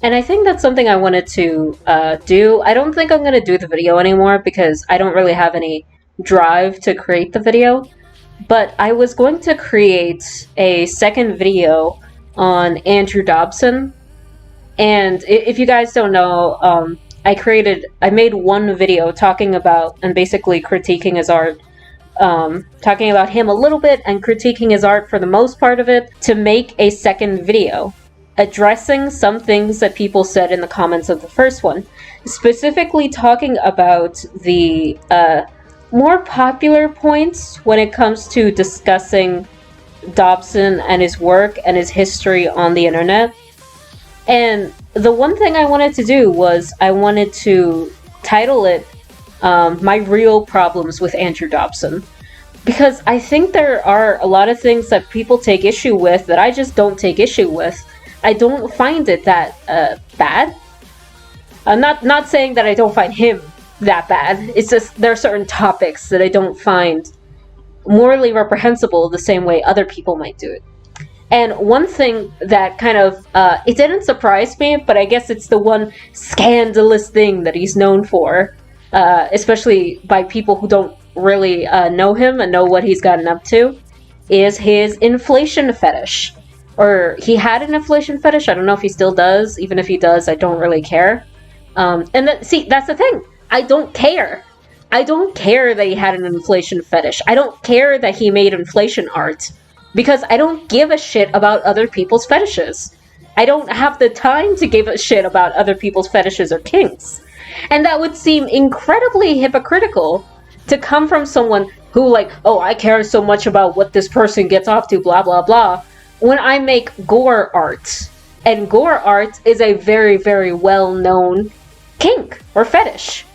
And I think that's something I wanted to do. I don't think I'm going to do the video anymore because I don't really have any drive to create the video. But I was going to create a second video on Andrew Dobson. And if you guys don't know, I made one video talking about and basically critiquing his art, talking about him a little bit and critiquing his art for the most part of it, to make a second video addressing some things that people said in the comments of the first one, specifically talking about the more popular points when it comes to discussing Dobson and his work and his history on the internet. And the one thing I wanted to do was I wanted to title it My Real Problems with Andrew Dobson. Because I think there are a lot of things that people take issue with that I just don't take issue with. I don't find it that bad. I'm not saying that I don't find him that bad. It's just there are certain topics that I don't find morally reprehensible the same way other people might do it. And one thing that kind of, it didn't surprise me, but I guess it's the one scandalous thing that he's known for, especially by people who don't really know him and know what he's gotten up to, is his inflation fetish. Or he had an inflation fetish. I don't know if he still does. Even if he does, I don't really care. See, that's the thing. I don't care. I don't care that he had an inflation fetish. I don't care that he made inflation art. Because I don't give a shit about other people's fetishes. I don't have the time to give a shit about other people's fetishes or kinks. And that would seem incredibly hypocritical to come from someone who, like, oh, I care so much about what this person gets off to, blah, blah, blah, when I make gore art. And gore art is a very, very well-known kink or fetish.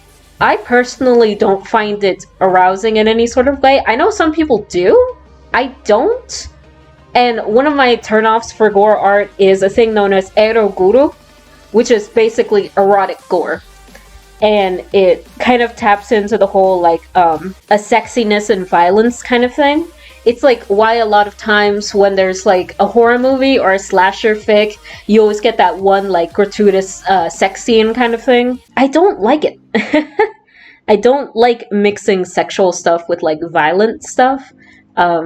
I personally don't find it arousing in any sort of way. I know some people do. I don't. And one of my turnoffs for gore art is a thing known as eroguro, which is basically erotic gore. And it kind of taps into the whole, like, a sexiness and violence kind of thing. It's like why a lot of times when there's, like, a horror movie or a slasher fic, you always get that one, like, gratuitous sex scene kind of thing. I don't like it. I don't like mixing sexual stuff with, like, violent stuff.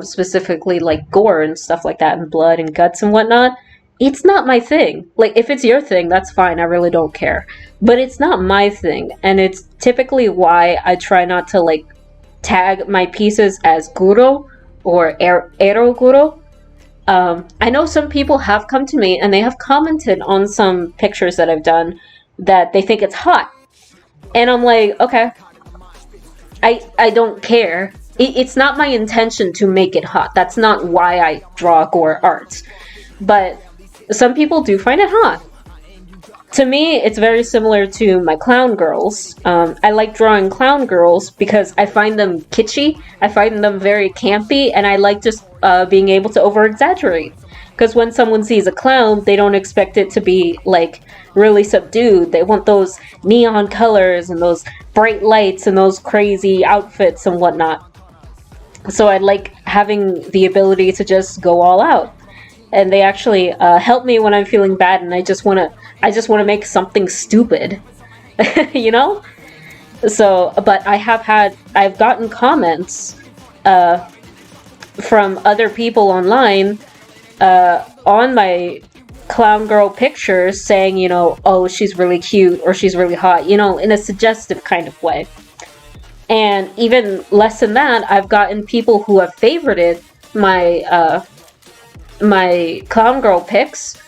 Specifically like gore and stuff like that, and blood and guts and whatnot. It's not my thing. Like, if it's your thing, that's fine, I really don't care. But it's not my thing, and it's typically why I try not to, like, tag my pieces as guro or eroguro. I know some people have come to me and they have commented on some pictures that I've done that they think it's hot. And I'm like, okay, I don't care. It's not my intention to make it hot. That's not why I draw gore art. But some people do find it hot. To me, it's very similar to my clown girls. I like drawing clown girls because I find them kitschy. I find them very campy, and I like just being able to over-exaggerate. Because when someone sees a clown, they don't expect it to be, like, really subdued. They want those neon colors and those bright lights and those crazy outfits and whatnot. So I like having the ability to just go all out. And they actually help me when I'm feeling bad and I just want to make something stupid. You know? So, but I've gotten comments from other people online on my clown girl pictures saying, you know, oh, she's really cute or she's really hot, you know, in a suggestive kind of way. And even less than that, I've gotten people who have favorited my my clown girl pics,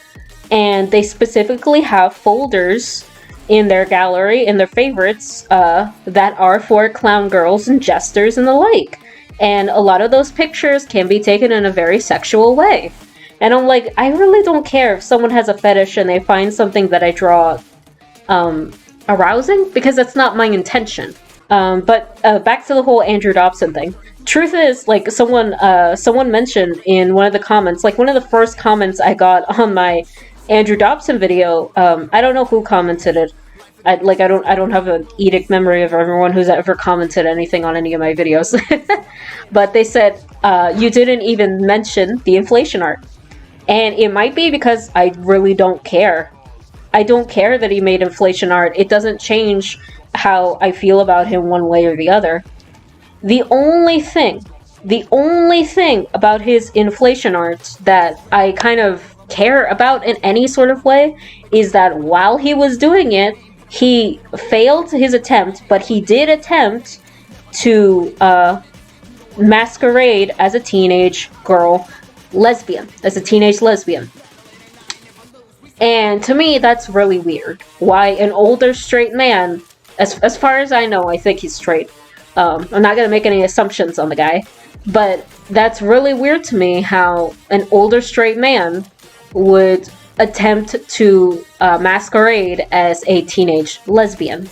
and they specifically have folders in their gallery, in their favorites, that are for clown girls and jesters and the like. And a lot of those pictures can be taken in a very sexual way. And I'm like, I really don't care if someone has a fetish and they find something that I draw arousing, because that's not my intention. But back to the whole Andrew Dobson thing. Truth is, like, someone mentioned in one of the comments, like one of the first comments I got on my Andrew Dobson video, I don't know who commented it. I don't have an edict memory of everyone who's ever commented anything on any of my videos. But they said, you didn't even mention the inflation art. And it might be because I really don't care. I don't care that he made inflation art. It doesn't change how I feel about him one way or the other. The only thing about his inflation art that I kind of care about in any sort of way is that while he was doing it, he failed his attempt, but he did attempt to masquerade as a teenage girl lesbian, as a teenage lesbian. And to me, that's really weird. Why an older straight man, as far as I know, I think he's straight. I'm not going to make any assumptions on the guy, but that's really weird to me how an older straight man would attempt to masquerade as a teenage lesbian.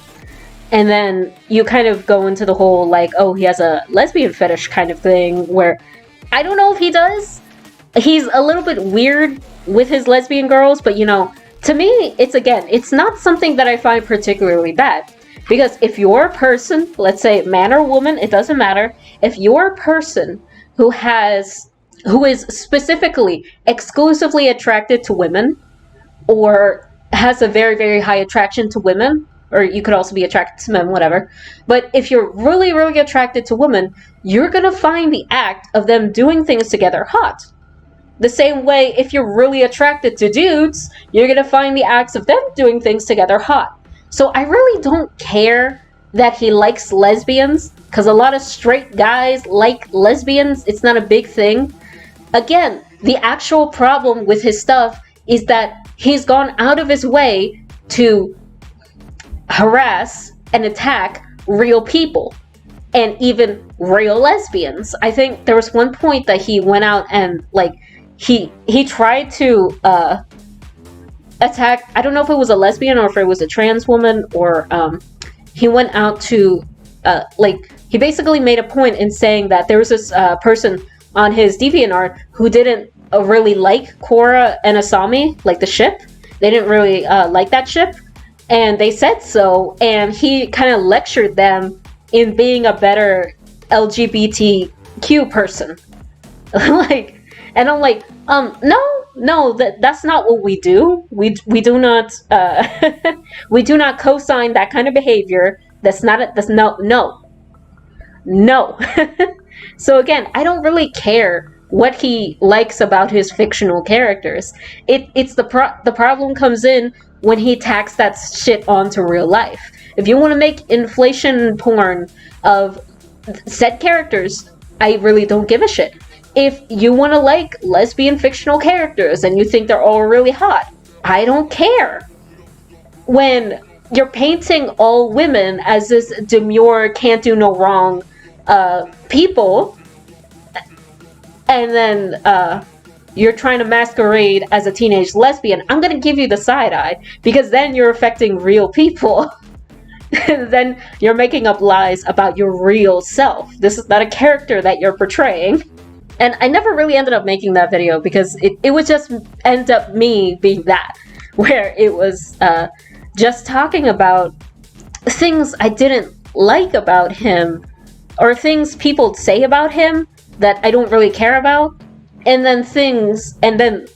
And then you kind of go into the whole, like, oh, he has a lesbian fetish kind of thing, where I don't know if he does. He's a little bit weird with his lesbian girls, but you know, to me, it's not something that I find particularly bad. Because if you're a person, let's say man or woman, it doesn't matter, if you're a person who is specifically exclusively attracted to women, or has a very, very high attraction to women, or you could also be attracted to men, whatever. But if you're really, really attracted to women, you're gonna find the act of them doing things together hot. The same way, if you're really attracted to dudes, you're gonna find the acts of them doing things together hot. So I really don't care that he likes lesbians, because a lot of straight guys like lesbians. It's not a big thing. Again, the actual problem with his stuff is that he's gone out of his way to harass and attack real people, and even real lesbians. I think there was one point that he went out and, like, he tried to attack, I don't know if it was a lesbian or if it was a trans woman, or he went out to he basically made a point in saying that there was this person on his DeviantArt who didn't really like Korra and Asami, like the ship. They didn't really like that ship, and they said so, and he kind of lectured them in being a better LGBTQ person. And I'm like, no, that's not what we do. We do not we do not co-sign that kind of behavior. That's no. So again, I don't really care what he likes about his fictional characters. It's the problem comes in when he tacks that shit onto real life. If you want to make inflation porn of said characters, I really don't give a shit. If you want to like lesbian fictional characters and you think they're all really hot, I don't care. When you're painting all women as this demure, can't do no wrong people, and then you're trying to masquerade as a teenage lesbian, I'm gonna give you the side eye, because then you're affecting real people. Then you're making up lies about your real self. This is not a character that you're portraying. And I never really ended up making that video because it would just end up me being that, where it was just talking about things I didn't like about him, or things people say about him that I don't really care about, and then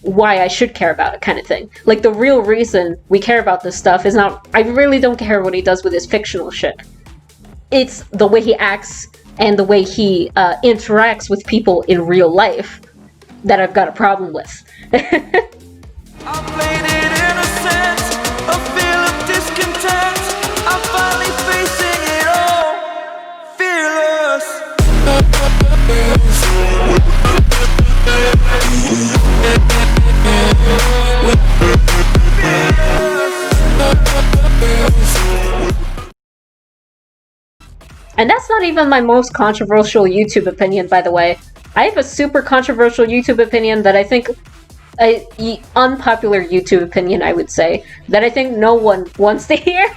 why I should care about it, kind of thing. Like, the real reason we care about this stuff is not, I really don't care what he does with his fictional shit. It's the way he acts and the way he interacts with people in real life that I've got a problem with. I played it innocent, a feel of discontent. I'm finally facing it all, fearless. And that's not even my most controversial YouTube opinion, by the way. I have a super controversial YouTube opinion that I think, unpopular YouTube opinion, I would say, that I think no one wants to hear.